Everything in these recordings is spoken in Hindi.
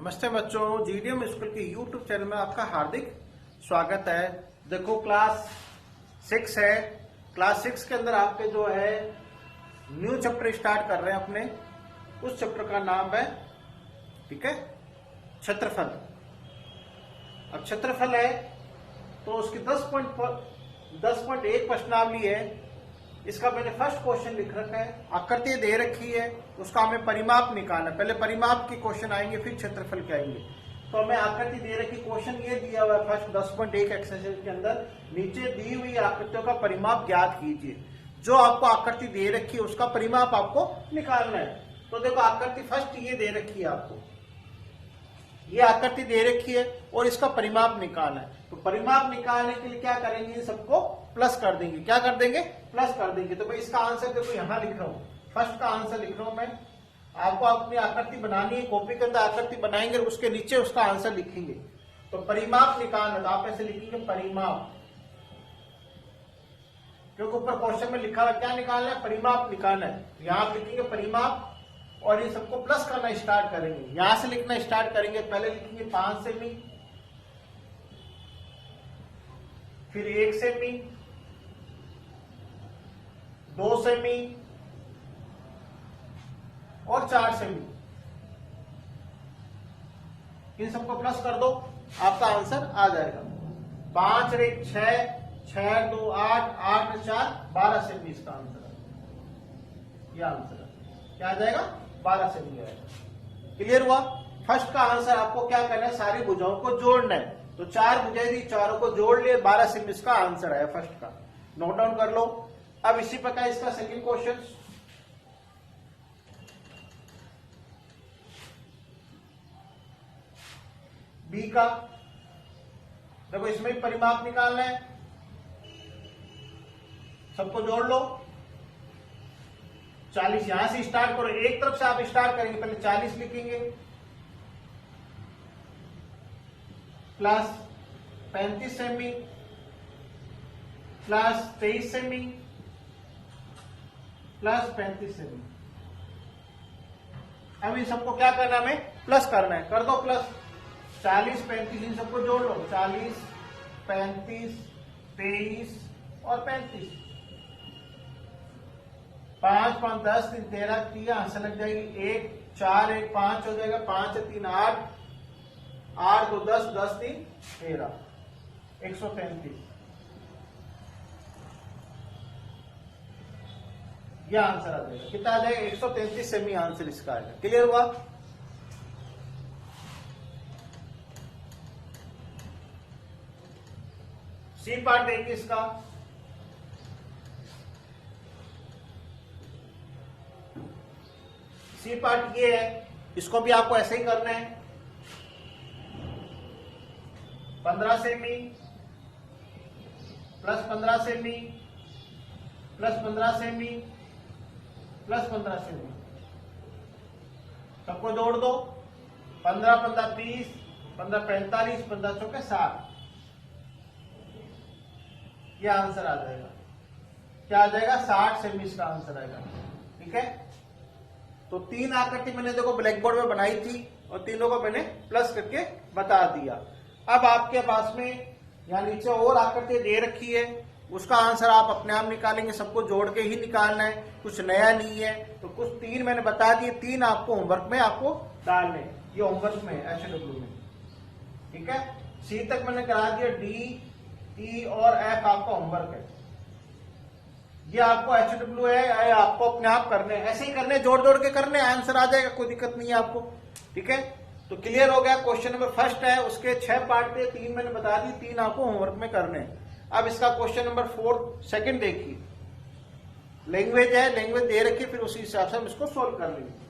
नमस्ते बच्चों, जीडीएम स्कूल के यूट्यूब चैनल में आपका हार्दिक स्वागत है। देखो क्लास 6 है। क्लास 6 के अंदर आपके जो है न्यू चैप्टर स्टार्ट कर रहे हैं अपने। उस चैप्टर का नाम है, ठीक है, क्षेत्रफल। अब क्षेत्रफल है तो उसकी 10.1 प्रश्नावली है। इसका मैंने फर्स्ट क्वेश्चन लिख रखा है। आकृति दे रखी है, उसका हमें परिमाप निकालना है। पहले परिमाप के क्वेश्चन आएंगे, फिर क्षेत्रफल के आएंगे। तो हमें आकृति दे रखी, क्वेश्चन ये दिया हुआ है फर्स्ट 10.1 एक्सरसाइज के अंदर, नीचे दी हुई आकृतियों का परिमाप ज्ञात कीजिए। जो आपको आकृति दे रखी है उसका परिमाप आपको निकालना है। तो देखो आकृति फर्स्ट ये दे रखी है, आपको ये आकृति दे रखी है और इसका परिमाप निकालना है। तो परिमाप निकालने के लिए क्या करेंगे, इन सबको प्लस कर देंगे। क्या कर देंगे? प्लस कर देंगे। तो भाई इसका आंसर देखो यहां लिख रहा हूं, फर्स्ट का आंसर लिख रहा हूं मैं। आपको अपनी आकृति बनानी है, कॉपी के अंदर आकृति बनाएंगे, उसके नीचे उसका आंसर लिखेंगे। तो परिमाप निकालना, तो आप ऐसे लिखेंगे परिमाप, क्योंकि ऊपर क्वेश्चन में लिखा है क्या निकालना है, परिमाप निकालना है। यहां आप लिखेंगे परिमाप और ये सबको प्लस करना स्टार्ट करेंगे। यहां से लिखना स्टार्ट करेंगे। पहले लिखेंगे 5 सेमी, फिर 1 सेमी, 2 सेमी और 4 सेमी। इन सबको प्लस कर दो, आपका आंसर आ जाएगा। 5 रे 6, 6 2 8, 8 4 12 सेमी इसका आंसर है। यह आंसर है, क्या आ जाएगा? 12 सेमी आएगा। क्लियर हुआ? फर्स्ट का आंसर आपको क्या करना है, सारी भुजाओं को जोड़ना है। तो 4 भुजाएं दी, चारों को जोड़ लिए, 12 सेमी इसका आंसर है फर्स्ट का। नोट डाउन कर लो। अब इसी प्रकार इसका सेकंड क्वेश्चन, बी का। देखो इसमें भी परिमाप निकालना है, सबको जोड़ लो। 40 यहां से स्टार्ट करो, एक तरफ से आप स्टार्ट करेंगे। पहले 40 लिखेंगे, plus 35 semi, plus 23 semi, plus 35 semi. अब इन सबको क्या करना है, हमें प्लस करना है। कर दो प्लस। 40 35 इन सबको जोड़ लो। 40 35 23 और 35। 5 5 10 3 13 3 आंसर लग जाएगी। 1 4 1 5 हो जाएगा। 5 3 8, 8 2 10, 10 3 13, 133। यह आंसर आ जाएगा। कितना आ जाएगा? 133 सेमी आंसर इसका आएगा। क्लियर हुआ? सी पार्ट एक इसका, सी पार्ट ये है, इसको भी आपको ऐसे ही करना है। 15 semi, plus 15 semi, plus 15 semi, plus 15 semi, सबको जोड़ दो। 15 15 30, 15 45, 15 चौके 60। यह आंसर आ जाएगा। क्या आ जाएगा? 60 सेमी इसका आंसर आएगा। ठीक है, तो 3 आकृति मैंने देखो ब्लैक बोर्ड में बनाई थी और तीनों को मैंने प्लस करके बता दिया। अब आपके पास में यहाँ नीचे और आकृति दे रखी है, उसका आंसर आप अपने आप निकालेंगे। सबको जोड़ के ही निकालना है, कुछ नया नहीं है। तो कुछ 3 मैंने बता दिए, 3 आपको होमवर्क में आपको डालने। ये होमवर्क में HW में, ठीक है। सी तक मैंने करा दिया, D E और F आपका होमवर्क है। ये आपको HW है, आपको अपने आप करने, ऐसे ही करने, जोड़ जोड़ के करने, आंसर आ जाएगा, कोई दिक्कत नहीं है आपको। ठीक है, तो क्लियर हो गया। क्वेश्चन नंबर फर्स्ट है, उसके 6 पार्ट थे, 3 मैंने बता दी, 3 आपको होमवर्क में करने हैं। अब इसका क्वेश्चन नंबर 4 सेकंड देखिए। लैंग्वेज है, लैंग्वेज दे रखी, फिर उसी हिसाब से हम इसको सोल्व कर लेंगे।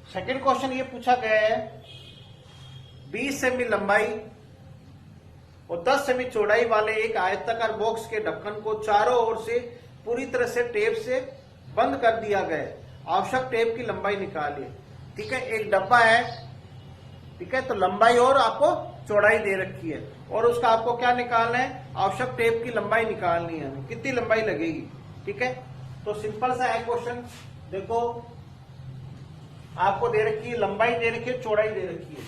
सेकंड क्वेश्चन ये पूछा गया है, 20 सेमी लंबाई और 10 सेमी चौड़ाई वाले एक आयताकार बॉक्स के ढक्कन को चारों ओर से पूरी तरह से टेप से बंद कर दिया गया है। आवश्यक टेप की लंबाई निकालिए। ठीक है, एक डब्बा है, ठीक है, तो लंबाई और आपको चौड़ाई दे रखी है और उसका आपको क्या निकालना है, आवश्यक टेप की लंबाई निकालनी है, कितनी लंबाई लगेगी। ठीक है, तो सिंपल सा है क्वेश्चन। देखो आपको दे रखी है लंबाई, दे रखी है चौड़ाई, दे रखी है।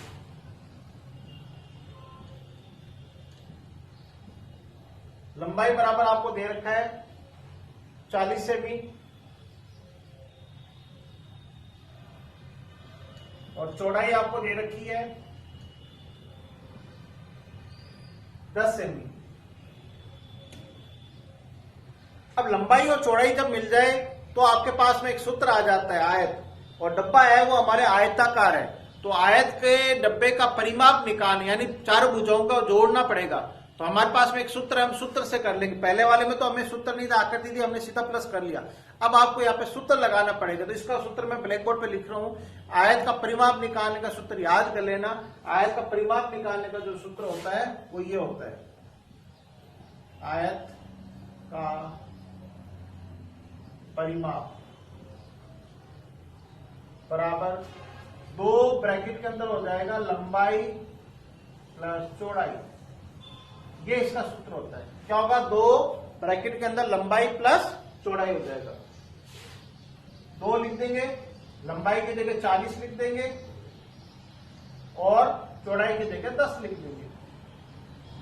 लंबाई बराबर आपको दे रखा है 40 सेमी और चौड़ाई आपको दे रखी है 10 सेमी। अब लंबाई और चौड़ाई जब मिल जाए तो आपके पास में एक सूत्र आ जाता है आयत, और डब्बा है वो हमारे आयताकार है, तो आयत के डब्बे का परिमाप निकालना यानी चारों भुजाओं का जोड़ना पड़ेगा। तो हमारे पास में एक सूत्र है, हम सूत्र से कर लेंगे। पहले वाले में तो हमें सूत्र नहीं था, आकृति थी, हमने सीधा प्लस कर लिया। अब आपको यहाँ पे सूत्र लगाना पड़ेगा, तो इसका सूत्र मैं ब्लैक बोर्ड पे लिख रहा हूं। आयत का परिमाप निकालने का सूत्र याद कर लेना। आयत का परिमाप निकालने का जो सूत्र होता है वो ये होता है, आयत का परिमाप बराबर 2 ब्रैकेट के अंदर हो जाएगा लंबाई प्लस चौड़ाई। ये इसका सूत्र होता है। क्या होगा, 2 ब्रैकेट के अंदर लंबाई प्लस चौड़ाई हो जाएगा। 2 लिख देंगे, लंबाई की जगह 40 लिख देंगे और चौड़ाई की जगह 10 लिख देंगे।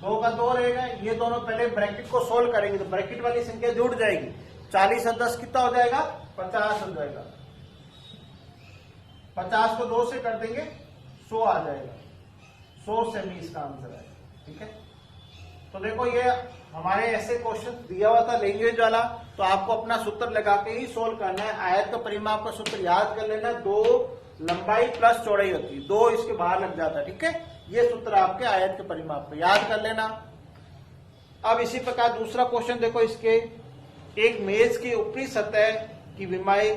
2 का 2 रहेगा। ये दोनों पहले ब्रैकेट को सोल्व करेंगे तो ब्रैकेट वाली संख्या जुड़ जाएगी। 40 और 10 कितना हो जाएगा, 50 हो जाएगा। 50 को 2 से कर देंगे 100 आ जाएगा। 100 सेमी इसका आंसर है। ठीक है, तो देखो ये हमारे ऐसे क्वेश्चन दिया हुआ था लैंग्वेज वाला, तो आपको अपना सूत्र लगा के ही सोल्व करना है। आयत का परिमाप का सूत्र याद कर लेना, 2 लंबाई प्लस चौड़ाई होती है, 2 इसके बाहर लग जाता है। ठीक है, ये सूत्र आपके आयत के परिमाप पे याद कर लेना। अब इसी प्रकार दूसरा क्वेश्चन देखो, इसके एक मेज की ऊपरी सतह की विमाई,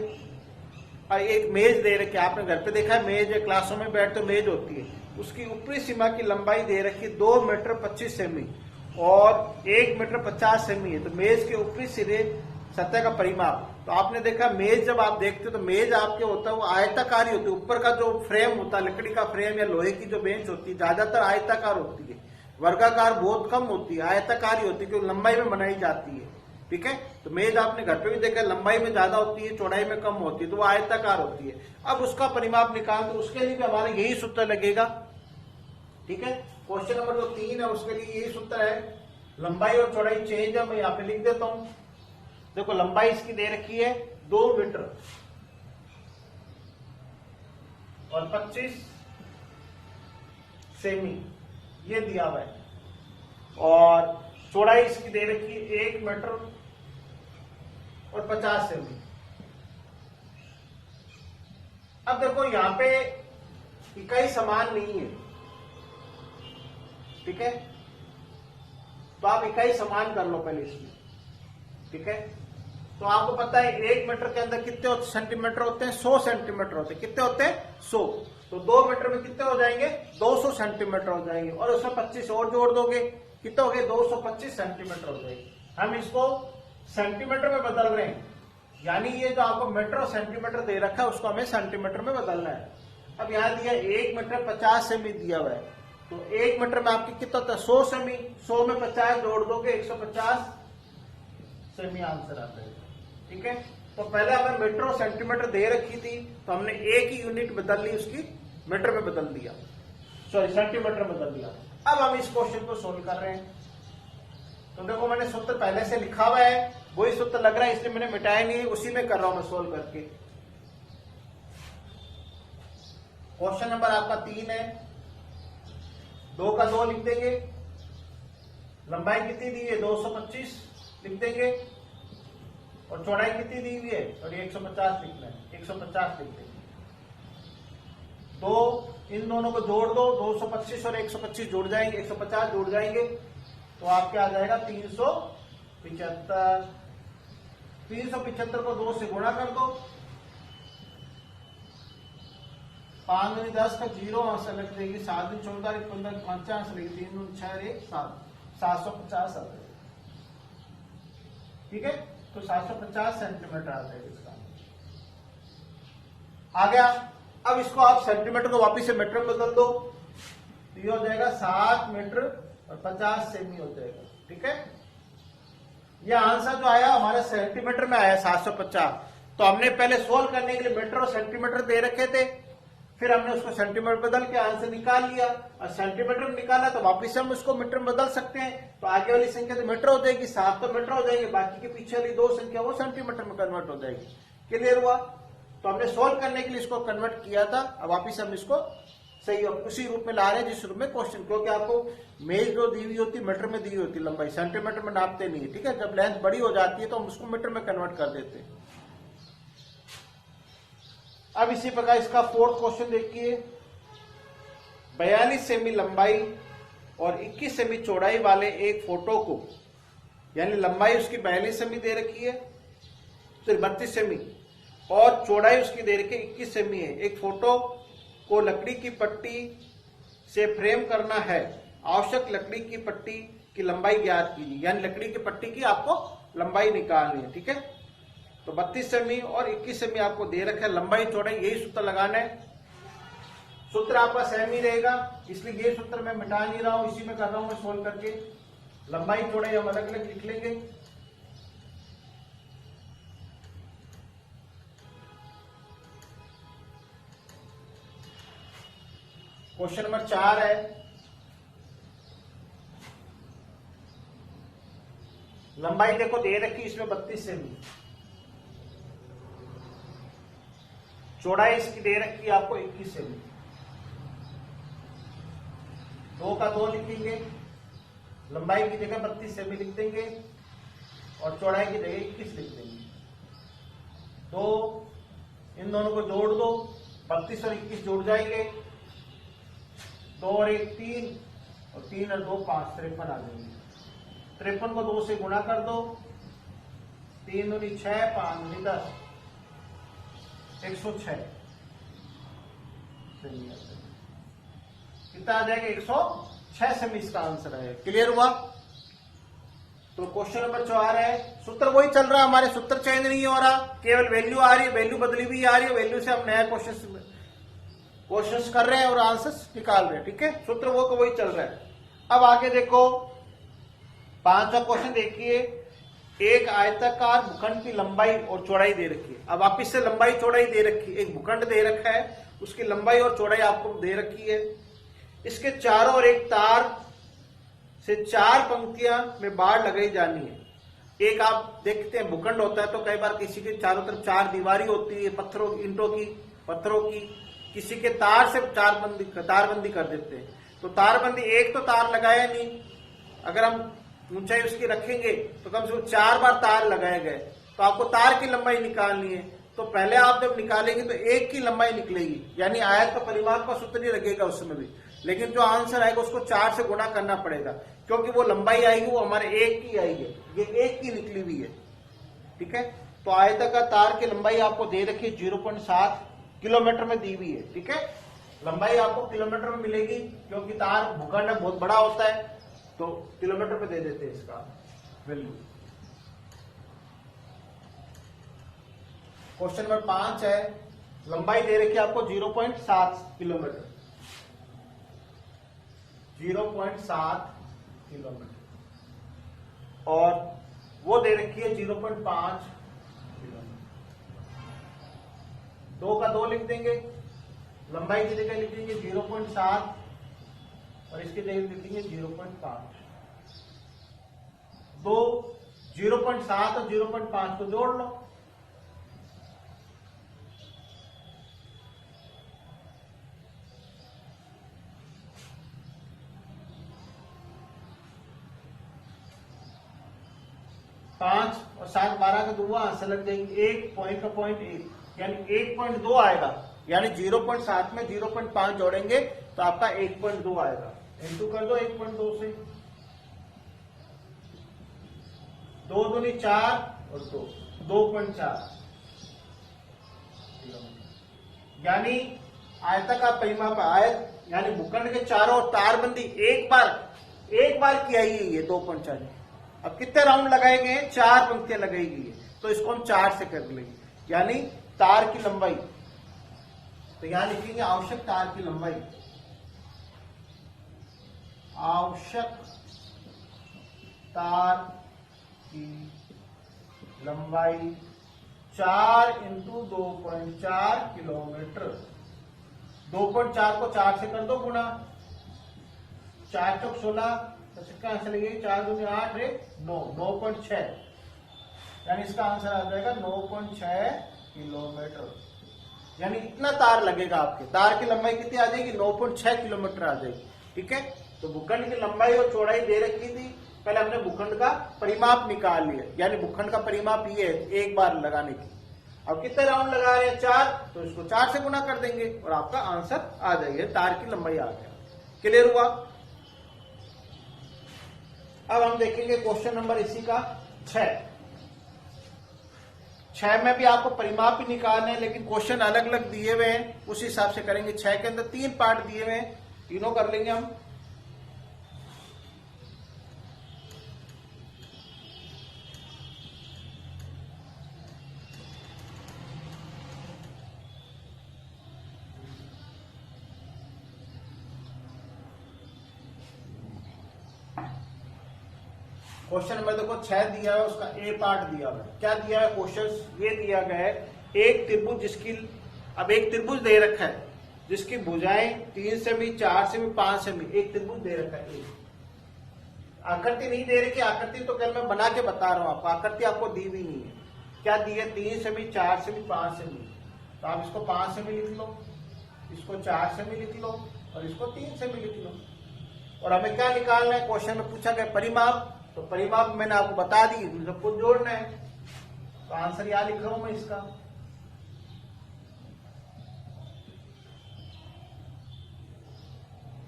एक मेज दे रखी है, आपने घर पे देखा है मेज है, क्लासों में बैठ तो मेज होती है, उसकी ऊपरी सीमा की लंबाई दे रखी 2 मीटर 25 सेमी और 1 मीटर 50 सेमी है। तो मेज के ऊपरी सिरे सतह का परिमाप, तो आपने देखा मेज जब आप देखते हो तो मेज आपके होता है वो आयताकार ही होती है। ऊपर का जो फ्रेम होता है, लकड़ी का फ्रेम या लोहे की जो बेंच होती है ज्यादातर आयताकार होती है, वर्गाकार बहुत कम होती है, आयताकार ही होती है क्योंकि लंबाई में बनाई जाती है। ठीक है, तो मेज आपने घर पे भी देखा लंबाई में ज्यादा होती है, चौड़ाई में कम होती है, तो वो आयताकार होती है। अब उसका परिमाप निकाल तो उसके लिए भी हमारा यही सूत्र लगेगा। ठीक है, क्वेश्चन नंबर जो 3 है उसके लिए यही सूत्र है। लंबाई और चौड़ाई चेंज है, मैं यहाँ पे लिख देता हूं। देखो लंबाई इसकी दे रखी है 2 मीटर और 25 सेमी, ये दिया हुआ है, और चौड़ाई इसकी दे रखी है 1 मीटर और 50 सेमी। अब देखो यहां पे इकाई समान नहीं है। ठीक है, तो आप इकाई समान कर लो पहले इसमें। ठीक है, तो आपको पता है 1 मीटर के अंदर कितने सेंटीमीटर होते हैं, 100 सेंटीमीटर होते हैं। कितने होते हैं, 100। तो 2 मीटर में कितने हो जाएंगे, 200 सेंटीमीटर हो जाएंगे, और उसमें 25 और जोड़ दोगे, कितने हो गए, 225 सेंटीमीटर हो जाएगी। हम इसको सेंटीमीटर में बदल रहे हैं, यानी ये जो आपको मीटर और सेंटीमीटर दे रखा है उसको हमें सेंटीमीटर में बदलना है। अब यहाँ दिया 1 मीटर 50 सेमी दिया हुआ है, तो 1 मीटर में आपकी कितना होता है, 100 सेमी। 100 में 50 जोड़ दोगे 150 सेमी आंसर आता है। ठीक है, तो पहले हमें मीटर और सेंटीमीटर दे रखी थी तो हमने एक ही यूनिट बदल ली, उसकी मीटर में बदल दिया, सॉरी सेंटीमीटर में बदल दिया। अब हम इस क्वेश्चन को सोल्व कर रहे हैं। तो देखो मैंने सूत्र पहले से लिखा हुआ है, वही सूत्र लग रहा है इसलिए मैंने मिटाया नहीं, उसी में कर रहा हूं मैं सोल्व करके। क्वेश्चन नंबर आपका 3 है, 2 का 2 लिख देंगे, लंबाई कितनी दी है 225 लिख देंगे, और चौड़ाई कितनी दी हुई है, और 150 लिखना है, 150 लिख देंगे। 2 इन दोनों को जोड़ दो, 225 और 125 जुड़ जाएंगे, 150 जुड़ जाएंगे, तो आपके आ जाएगा 375। 375 को 2 से गुणा कर दो 5 दूनी 10 का 0 आंसर लग जाएगी, 7 दूनी 14, 15 5 आंसर लगेगी, 3 दूनी 6 1 7, 750 आ जाएगा। ठीक है, तो 750 सेंटीमीटर आ जाएगा इसका आ गया। अब इसको आप सेंटीमीटर को वापिस से मीटर में बदल दो, तो ये हो जाएगा 7 मीटर और 50 सेमी हो जाएगा। ठीक है, ये आंसर जो आया हमारे सेंटीमीटर में आया 750। तो हमने पहले सोल्व करने के लिए मीटर और सेंटीमीटर दे रखे थे, फिर हमने उसको सेंटीमीटर बदल के आंसर निकाल लिया, और सेंटीमीटर में निकाला तो वापिस हम उसको मीटर में बदल सकते हैं। तो आगे वाली संख्या तो मीटर हो जाएगी, 7 तो मीटर हो जाएंगे, बाकी के पीछे वाली 2 संख्या वो सेंटीमीटर में कन्वर्ट हो जाएगी। क्लियर हुआ? तो हमने सोल्व करने के लिए इसको कन्वर्ट किया था, अब वापिस हम इसको सही उसी रूप में ला रहे हैं जिस रूप में क्वेश्चन, क्योंकि आपको मेज जो दी हुई होती है मीटर में दी हुई होती है, लंबाई सेंटीमीटर में नापते नहीं है। ठीक है, जब लेंथ बड़ी हो जाती है तो हम उसको मीटर में कन्वर्ट कर देते हैं। अब इसी प्रकार इसका 4th क्वेश्चन देखिए, 42 सेमी लंबाई और 21 सेमी चौड़ाई वाले एक फोटो को, यानी लंबाई उसकी 42 सेमी दे रखी है, सिर्फ 32 सेमी, और चौड़ाई उसकी दे रखी है 21 सेमी है। एक फोटो को लकड़ी की पट्टी से फ्रेम करना है, आवश्यक लकड़ी की पट्टी की लंबाई ज्ञात कीजिए, यानी लकड़ी की पट्टी की आपको लंबाई निकालनी है। ठीक है, तो 32 सेमी और 21 सेमी आपको दे रखा है, लंबाई चौड़ाई यही सूत्र लगाना है। सूत्र आपका सेम ही रहेगा, इसलिए ये सूत्र मैं मिटा नहीं रहा हूं, इसी में कर रहा हूं मैं सोल्व करके। लंबाई चौड़ाई हम अलग अलग लिख लेंगे। क्वेश्चन नंबर 4 है, लंबाई देखो दे रखी इसमें 32 सेमी, चौड़ाई इसकी दे रखी है आपको 21 सेमी। 2 का 2 लिखेंगे, लंबाई की जगह 32 सेमी लिख देंगे और चौड़ाई की जगह 21 लिख देंगे। तो इन दोनों को जोड़ दो, 32 और 21 जुड़ जाएंगे, 2 और 1 3 और 3 और 2 5, 53 आ जाएंगे। 53 को 2 से गुणा कर दो, 3 दूनी 6, 5 दूनी 10, 106 कितना आ जाएगा? 106 सेमी इसका आंसर है। क्लियर हुआ? तो क्वेश्चन नंबर 4 है, सूत्र वही चल रहा है हमारे, सूत्र चेंज नहीं हो रहा, केवल वैल्यू आ रही है, वैल्यू बदली भी आ रही है, वैल्यू से हम नया क्वेश्चन कर रहे हैं और आंसर्स निकाल रहे हैं। ठीक है, सूत्र वो को वही चल रहा है। अब आगे देखो 5वां क्वेश्चन देखिए, एक आयताकार भूखंड की लंबाई और चौड़ाई दे रखी है। अब वापिस से लंबाई चौड़ाई दे रखी है, एक भूखंड दे रखा है, उसकी लंबाई और चौड़ाई आपको दे रखी है। इसके चारों ओर एक तार से 4 पंक्तियां में बाड़ लगाई जानी है। एक आप देखते हैं भूखंड होता है तो कई बार किसी के चारों तरफ 4 दीवारी होती है, पत्थरों की, किसी के तार से तारबंदी कर देते हैं। तो तारबंदी, एक तो तार लगाया नहीं, अगर हम ऊंचाई उसकी रखेंगे तो कम से कम 4 बार तार लगाए गए, तो आपको तार की लंबाई निकालनी है। तो पहले आप जब निकालेंगे तो एक की लंबाई निकलेगी, यानी आयत का परिमाण का सूत्र नहीं लगेगा उसमें भी, लेकिन जो आंसर आएगा उसको 4 से गुणा करना पड़ेगा, क्योंकि वो लंबाई आएगी वो हमारे एक की आएगी, ये एक की निकली हुई है। ठीक है, तो आयताकार तार की लंबाई आपको दे रखी है 0.7 किलोमीटर में दी हुई है। ठीक है, लंबाई आपको किलोमीटर में मिलेगी, क्योंकि तार भूखंड बहुत बड़ा होता है, तो किलोमीटर में दे देते हैं इसका वैल्यू। क्वेश्चन नंबर 5 है, लंबाई दे रखी है आपको 0.7 किलोमीटर, 0.7 किलोमीटर, और वो दे रखी है 0.5 किलोमीटर। 2 का 2 लिख देंगे, लंबाई की जगह लिखेंगे 0.7 और इसकी जगह लिखेंगे 0.5। 0.7 और 0.5 को जोड़ लो, पांच और 7 12 का 2 आंसर लग जाएंगे, 1 पॉइंट का पॉइंट 1 यानी 1.2 आएगा, यानी 0.7 में 0.5 जोड़ेंगे तो आपका 1.2 आएगा। इंटू कर दो 1.2 से, 2 दूनी 4 और 2 2.4, यानी आयताकार परिमाप आयत यानी भूखंड के चारों ओर तारबंदी एक बार किया ही है ये 2.4। अब कितने राउंड लगाए गए हैं? 4 पंक्तियां लगाई गई है, तो इसको हम 4 से कर लेंगे। यानी तार की लंबाई, तो यहां लिखेंगे आवश्यक तार की लंबाई, आवश्यक तार की लंबाई 4 इंटू 2.4 किलोमीटर। 2.4 को 4 से कर दो गुणा, 4 चौक 16, इसका आंसर लगेगा 4 दूनी 8 रे 9, 9.6, यानी इसका आंसर आ जाएगा 9.6 किलोमीटर। यानी इतना तार लगेगा आपके। तार की लंबाई कितनी आ जाएगी? 9.6 किलोमीटर आ जाएगी। ठीक है, तो भूखंड की लंबाई और चौड़ाई दे रखी थी, पहले हमने भूखंड का परिमाप निकाल लिया, यानी भूखंड का परिमाप ये है एक बार लगाने की। अब कितने राउंड लगा रहे हैं? 4, तो इसको 4 से गुना कर देंगे और आपका आंसर आ जाएगा, तार की लंबाई आ गया। क्लियर हुआ? अब हम देखेंगे क्वेश्चन नंबर इसी का 6 में भी आपको परिमाप ही निकालने हैं, लेकिन क्वेश्चन अलग अलग दिए हुए हैं, उस हिसाब से करेंगे। 6 के अंदर 3 पार्ट दिए हुए हैं, तीनों कर लेंगे हम। क्वेश्चन नंबर देखो 6 दिया है, उसका ए पार्ट दिया हुआ है। क्या दिया है क्वेश्चन? ये दिया गया है एक त्रिभुज जिसकी, अब एक त्रिभुज दे रखा है जिसकी भुजाएं 3 सेमी, 4 सेमी, 5 सेमी, एक त्रिभुज दे रखा है। आकृति नहीं दे रखी, आकृति तो कल मैं बना के बता रहा हूं आपको, आकृति आपको दी भी नहीं है। क्या दी है? 3 सेमी, 4 सेमी, 5 सेमी। तो आप इसको 5 सेमी लिख लो, इसको 4 सेमी लिख लो और इसको 3 सेमी लिख लो। और हमें क्या निकालना है? क्वेश्चन में पूछा गया परिमाप, तो परिमाप मैंने आपको बता दी, सब कुछ जोड़ना है। तो आंसर यहां लिख रहा हूं मैं इसका।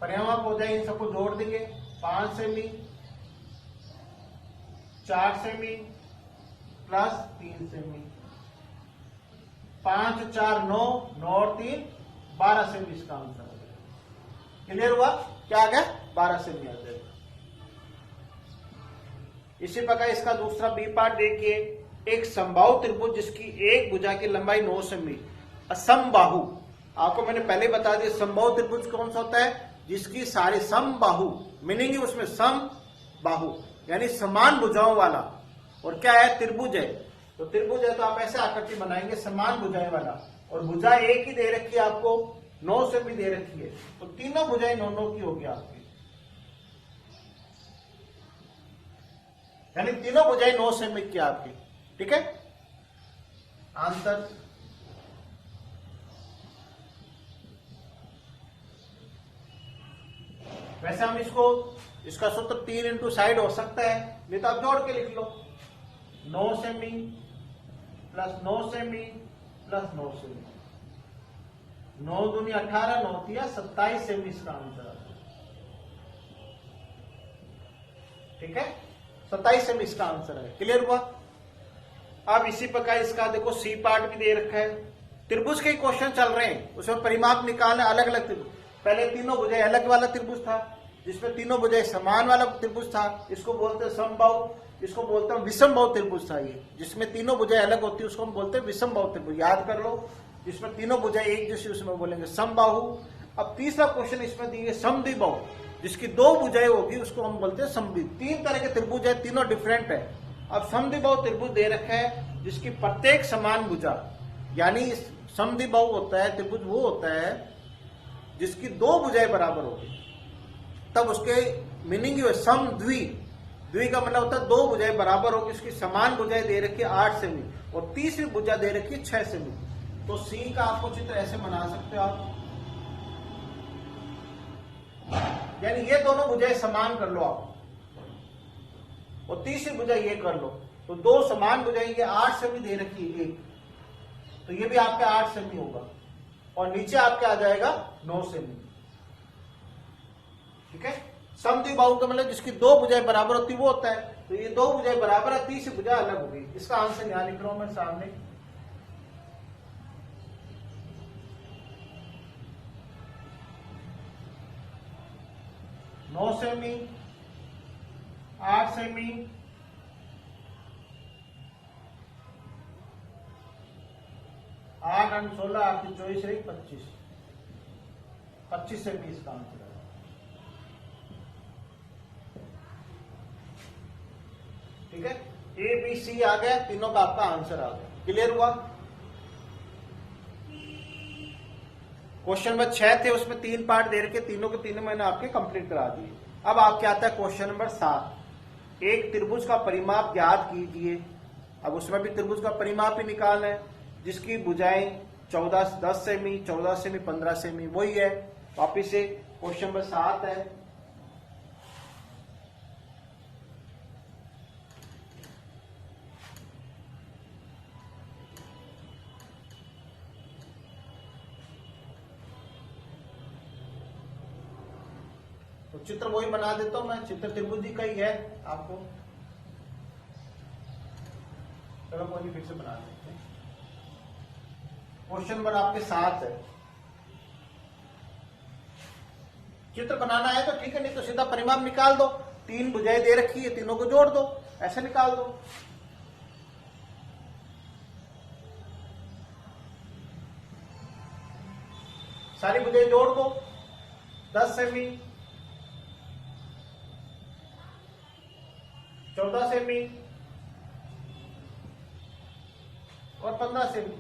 परिमाप हो जाए, इन सबको जोड़ देंगे। 5 सेमी, 4 सेमी प्लस 3 सेमी, 5 4 9, 9 और 3 12 सेमी इसका आंसर आ जाएगा। क्लियर हुआ? क्या आ गया? 12 सेमी आ जाएगा। इसी प्रकार इसका दूसरा बी पार्ट देखिए, एक समबाहु त्रिभुज जिसकी एक भुजा की लंबाई 9 सेमी, असमबाहु। आपको मैंने पहले बता दिया समबाहु त्रिभुज कौन सा होता है? जिसकी सारी समबाहु, मीनिंग उसमें सम बाहु यानी समान भुजाओं वाला। और क्या है? त्रिभुज है, तो त्रिभुज है तो आप ऐसे आकृति बनाएंगे समान भुजाएं वाला, और भुजा एक ही दे रखी है आपको, 9 सेमी दे रखी है, तो तीनों भुजाएं 9 की होगी आपकी, यानी तीनों भुजाएं 9 सेमी की आपकी। ठीक है, आंसर वैसे हम इसका सूत्र 3 इंटू साइड हो सकता है, नहीं तो आप जोड़ के लिख लो। 9 semi plus 9 semi plus 9 semi, 9 दूनी 18, 9 तिया 27 सेमी इसका आंसर आता है। ठीक है, 27 सेमी इसका आंसर है। क्लियर हुआ? अब इसी प्रकार इसका देखो सी पार्ट भी दे रखा है। त्रिभुज के क्वेश्चन चल रहे हैं, उसमें परिमाप निकालना, अलग अलग त्रिभुज। पहले तीनों भुजाएं अलग वाला त्रिभुज था, जिसमें तीनों भुजाएं समान वाला त्रिभुज था, इसको बोलते हैं समबाहु। इसको बोलते हैं विषमबाहु त्रिभुज था ये, जिसमें तीनों भुजाएं अलग होती है, उसको हम बोलते हैं विषमबाहु त्रिभुज। याद कर लो, जिसमें तीनों भुजाएं एक जैसी, उसमें बोलेंगे समबाहु। अब तीसरा क्वेश्चन इसमें दिए समद्विबाहु, जिसकी 2 भुजाएं होगी, उसको हम बोलते हैं समद्विबाहु। 3 तरह के त्रिभुज है, तीनों डिफरेंट है। अब समद्विबाहु त्रिभुज दे रखा है जिसकी प्रत्येक समान भुजा, यानी समद्विबाहु होता है त्रिभुज वो होता है जिसकी 2 भुजाएं बराबर होगी, तब उसके मीनिंग ये समद्वि। द्वि का मतलब होता है 2 भुजाएं बराबर होगी, उसकी समान भुजाएं दे रखी है 8 सेमी और तीसरी भुजा दे रखी है 6 सेमी। तो सी का आपको चित्र ऐसे बना सकते हो आप, यानी ये दोनों भुजाएं समान कर लो आप, और तीसरी भुजा ये कर लो, तो 2 समान भुजाएं, ये 8 सेमी दे रखी है एक, तो ये भी आपका 8 सेमी होगा, और नीचे आपके आ जाएगा 9 सेमी। ठीक है, समद्विबाहु का मतलब जिसकी 2 भुजाएं बराबर होती वो होता है, तो ये 2 भुजाएं बराबर है, तीसरी भुजा अलग होगी। इसका आंसर यहां लिख रहा हूं मैं सामने। 9 सेमी, 8 सेमी, 8 और 16, 8 24 है 25, 25 सेमी इसका आंसर है। ठीक है, ए बी सी आ गया, तीनों का आपका आंसर आ गया। क्लियर हुआ? क्वेश्चन नंबर 6 थे, उसमें 3 पार्ट दे रखे, तीनों के तीनों मैंने आपके कंप्लीट करा दिए। अब आपके आता है क्वेश्चन नंबर 7, एक त्रिभुज का परिमाप ज्ञात कीजिए। अब उसमें भी त्रिभुज का परिमाप ही निकालना है, जिसकी भुजाएं 14 10 सेमी, 14 सेमी, 15 सेमी, वही है। वापिस से क्वेश्चन नंबर 7 है। तो चित्र वही बना देता हूं मैं, चित्र त्रिभुज जी का ही है आपको। चलो कोई नहीं, फिर से बना देते हैं। क्वेश्चन नंबर आपके 7 है। चित्र बनाना है तो ठीक है, नहीं तो सीधा परिमाप निकाल दो। 3 भुजाएं दे रखी है, तीनों को जोड़ दो, ऐसे निकाल दो। सारी भुजाएं जोड़ दो। 10 सेमी, 14 सेमी और 15 सेमी।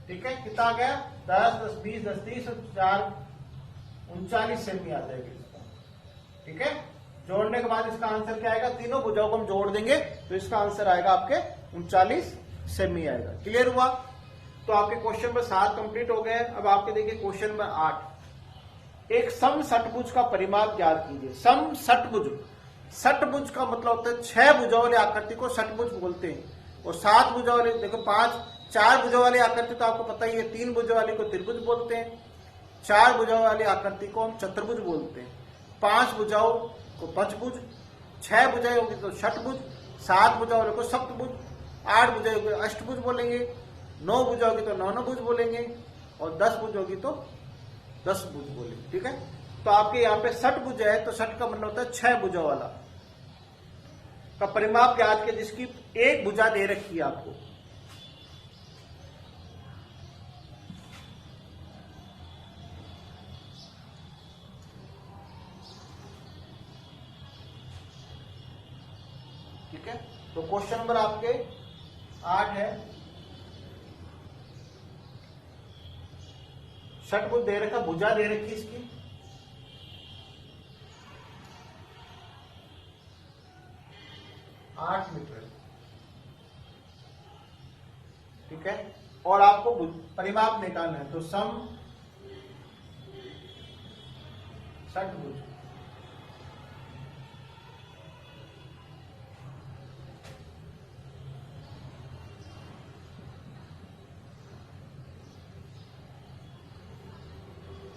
ठीक है, कितना आ गया? 10 10 20 10 30 और 4 39 सेमी आ जाएगी इसका। ठीक है, जोड़ने के बाद इसका आंसर क्या आएगा? तीनों भुजाओं को हम जोड़ देंगे तो इसका आंसर आएगा आपके 39 सेमी आएगा। क्लियर हुआ? तो आपके क्वेश्चन नंबर 7 कंप्लीट हो गए। अब आपके देखिए क्वेश्चन नंबर 8, एक सम षटभुज का परिमाप ज्ञात कीजिए। सम षटभुज, षटभुज का मतलब होता है 6 भुजाओं वाली आकृति को षटभुज बोलते हैं। और 7 भुजाओं वाले, देखो 4 भुजाओं वाली आकृति तो आपको पता ही है, 3 भुजाओं वाली को त्रिभुज बोलते हैं, 4 भुजाओं वाली आकृति को हम चतुर्भुज बोलते हैं, 5 भुजाओं को पंचभुज, 6 भुजाएं होगी तो षटभुज, 7 भुजाओं वाले को सप्तभुज, 8 भुजाएं को अष्टभुज बोलेंगे, 9 भुजाओं की तो नौनभुज बोलेंगे और 10 भुज होगी तो 10 भुज बोलेंगे। ठीक है, तो आपके यहाँ पे षट भुज है तो षट का मतलब होता है 6 भुजा वाला का परिमाप ज्ञात के, जिसकी एक भुजा दे रखी है आपको। ठीक है, तो क्वेश्चन नंबर आपके 8 है। षटभुज दे रखा, भुजा दे रखी इसकी 8 मीटर। ठीक है, और आपको परिमाप निकालना है तो सम षटभुज,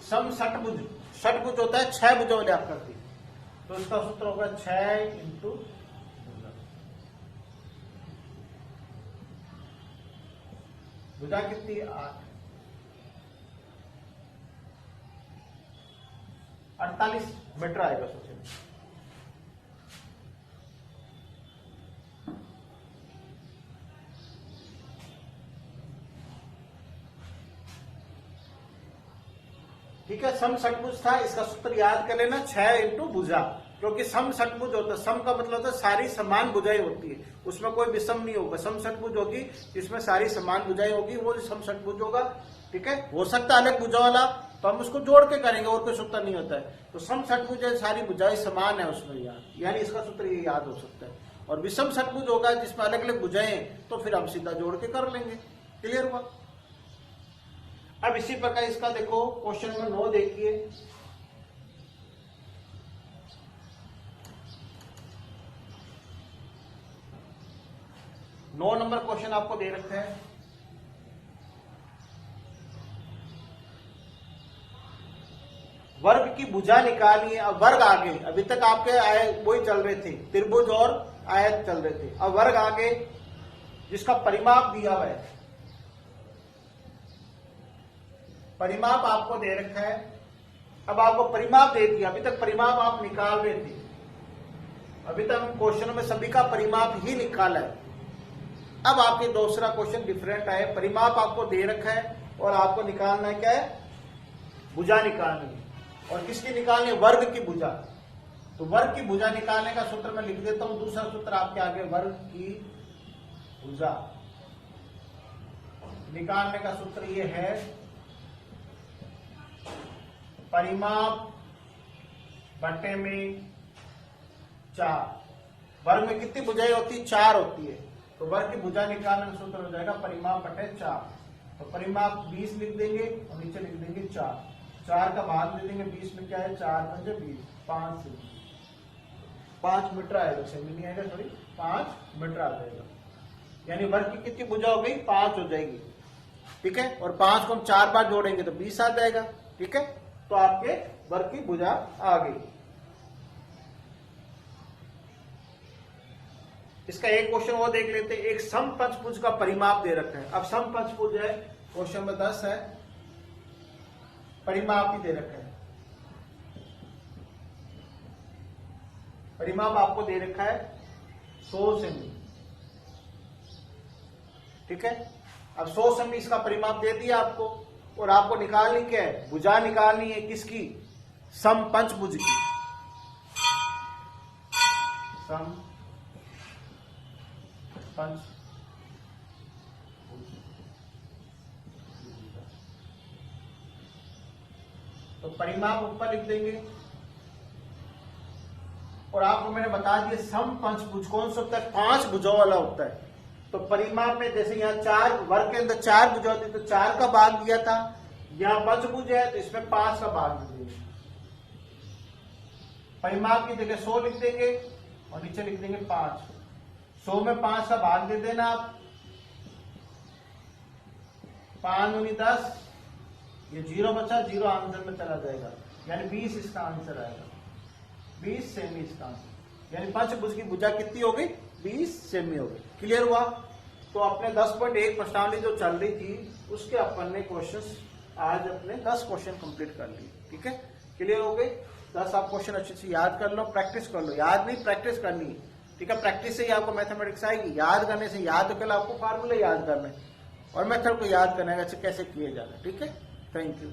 सम षटभुज, षटभुज होता है 6 भुजा वाली आकृति, तो इसका सूत्र होगा 6 इंटू भुजा कितनी? 8, 48 मीटर आएगा सोचे। ठीक है, सम षटभुज था, इसका सूत्र याद कर लेना 6 इंटू भुजा, क्योंकि सम षटभुज होता है, सम का मतलब होता है सारी समान भुजाएं होती है, उसमें कोई विषम नहीं होगा। सम षटभुज होगी जिसमें सारी समान भुजाएं होगी, वो सम षटभुज होगा। ठीक है, हो सकता है अलग भुजा वाला, तो हम उसको जोड़ के करेंगे और कोई सूत्र नहीं होता है। तो सम षटभुज है, सारी भुजाएं समान है उसमें, यानी इसका सूत्र ये याद हो सकता है। और विषम षटभुज होगा जिसमें अलग अलग भुजाएं, तो फिर हम सीधा जोड़ के कर लेंगे। क्लियर हुआ? अब इसी प्रकार इसका देखो क्वेश्चन नंबर 9 देखिए। नौ नंबर क्वेश्चन आपको दे रखा है। वर्ग की भुजा निकालिए। अब वर्ग आगे, अभी तक आपके वही चल रहे थे, त्रिभुज और आयत चल रहे थे। अब वर्ग आगे जिसका परिमाप दिया हुआ है, परिमाप आपको दे रखा है, अब आपको परिमाप दे दिया, अभी तक परिमाप आप निकाल रहे थे, अभी तक हम क्वेश्चनों में सभी का परिमाप ही निकाला है। अब आपके दूसरा क्वेश्चन डिफरेंट है, परिमाप आपको दे रखा है और आपको निकालना है क्या है, भुजा निकालनी है। और किसकी निकालनी है, वर्ग की भुजा। तो वर्ग की भुजा निकालने का सूत्र मैं लिख देता हूं, दूसरा सूत्र आपके आगे, वर्ग की भुजा निकालने का सूत्र ये है, परिमाप बटे में 4। वर्ग में कितनी भुजाएं होती है, 4 होती है। तो वर्ग की भुजा निकालने का सूत्र हो जाएगा परिमाप बटे 4। तो परिमाप 20 लिख देंगे और नीचे लिख देंगे 4। 4 का भाग दे देंगे 20 में, क्या है 4 पंजे 20, 5 मीटर आएगा, सेमी नहीं आएगा, सॉरी 5 मीटर आ जाएगा। यानी वर्ग की कितनी भुजा हो गई, 5 हो जाएगी। ठीक है, और 5 को हम 4 बार जोड़ेंगे तो 20 आ जाएगा। ठीक है, तो आपके वर्ग की भुजा आ गई। इसका एक क्वेश्चन वो देख लेते हैं, एक समपंचभुज का परिमाप दे रखा है। अब समपंचभुज है, क्वेश्चन में 10 है, परिमाप ही दे रखा है। परिमाप आपको दे रखा है 100 सेमी। ठीक है, अब 100 सेमी इसका परिमाप दे दिया आपको, और आपको निकालनी क्या है, भुजा निकालनी है किसकी, समपंचभुज की। तो परिमाप ऊपर लिख देंगे, और आपको मैंने बता दिया समपंचभुज कौन सा होता है, 5 भुजाओं वाला होता है। तो परिमाप में जैसे यहाँ 4 वर्ग के अंदर 4 भुजा होती है, तो 4 का भाग दिया था, यहाँ पंचभुज है तो इसमें 5 का भाग दे देंगे। परिमाप की जगह 100 लिख देंगे और नीचे लिख देंगे 5। 100 में 5 का भाग दे देना आप, 5 दूनी 10, ये 0 बचा, 0 आंसर में चला जाएगा, यानी 20 इसका आंसर आएगा। 20 सेमी इसका आंसर, यानी पंचभुज की भुजा कितनी हो गई, 20 सेमी हो गई। क्लियर हुआ। तो अपने 10.1 प्रश्नावली जो चल रही थी उसके अपन ने क्वेश्चंस आज अपने 10 क्वेश्चन कंप्लीट कर लिए। ठीक है, क्लियर हो गए। 10 आप क्वेश्चन अच्छे से याद कर लो, प्रैक्टिस कर लो, याद नहीं प्रैक्टिस करनी है। ठीक है, प्रैक्टिस से ही आपको मैथमेटिक्स आएगी, याद करने से, याद तो केवल आपको फार्मूले याद करना है और मेथड को याद करना है कैसे किए जाना। ठीक है, थैंक यू।